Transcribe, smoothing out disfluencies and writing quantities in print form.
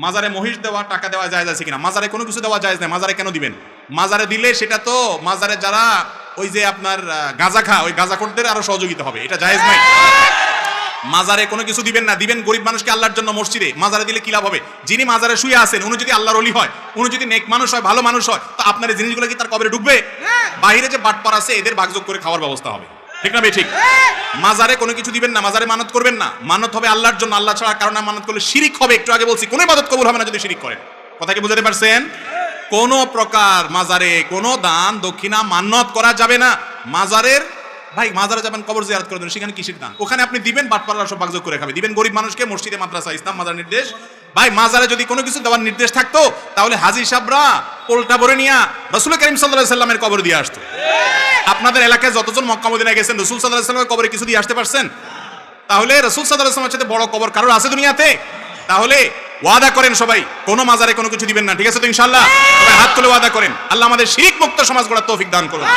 মাজারে মহিষ দেওয়া, টাকা দেওয়া জায়েজ আছে কিনা? মাজারে কোনো কিছু দেওয়া জায়েজ নাই। মাজারে কেন দিবেন? মাজারে দিলে সেটা তো মাজারে যারা ওই যে আপনার গাঁজা খা, ওই গাঁজাখোরদের আরো সহযোগিতা হবে, এটা জায়েজ নাই। মাজারে কোনো কিছু দিবেন না, দিবেন গরিব মানুষকে আল্লাহর জন্য মসজিদে। মাজারে দিলে কি লাভ হবে? যিনি মাজারে শুয়ে আছেন উনি যদি আল্লাহর ওলি হয়, উনি যদি নেক মানুষ হয়, ভালো মানুষ হয়, তো আপনার এই জিনিসগুলো কি তার কবরে ঢুকবে? বাইরে যে বাটপার আছে এদের ভাগযোগ করে খাওয়ার ব্যবস্থা হবে, ঠিক না? ঠিক। মাজারে কোনো কিছু দিবেন না, মাজারে মানত করবেন না। মানত হবে আল্লাহর জন্য, আল্লাহ ছাড়া কারণে মানত করলে শিরিক হবে। একটু আগে বলছি কোনো ইবাদত কবুল হবে না যদি শিরিক করেন। কথা কি বুঝতে পারছেন? কোন প্রকার মাজারে কোনো দান দক্ষিণা মান্নত করা যাবে না। মাজারের ভাই, মাজারে যাবেন কবর জিয়ারত করে দেন, সেখানে কিসের দান? ওখানে আপনি দিবেন, বাটপাররা সব ভাগযোগ করে খাবে। দিবেন গরিব মানুষকে, মসজিদে, মাদ্রাসা, ইসলাম মাজার নির্দেশ। ভাই মাজারে যদি কোনো কিছু দেওয়ার নির্দেশ থাকতো তাহলে হাজী সাহেবরা পোলটা ভরে নিয়ে রাসূল করিম সাল্লাল্লাহু আলাইহি সাল্লামের কবর দিয়ে আসতো। আপনাদের এলাকায় যতজন মক্কা মদিনায় গেছেন রাসূল সাল্লাল্লাহু আলাইহি সাল্লামের কবরে কিছু দিয়ে আসতে পারছেন? তাহলে রাসূল সাল্লাল্লাহু আলাইহি সাল্লামের সাথে বড় কবর কারোর আছে দুনিয়াতে? তাহলে ওয়াদা করেন সবাই কোনো মাজারে কোনো কিছু দিবেন না, ঠিক আছে তো ইনশাআল্লাহ? সবাই হাত তুলে ওয়াদা করেন। আল্লাহ আমাদের শিরক মুক্ত সমাজ গড়ার তৌফিক দান করুন।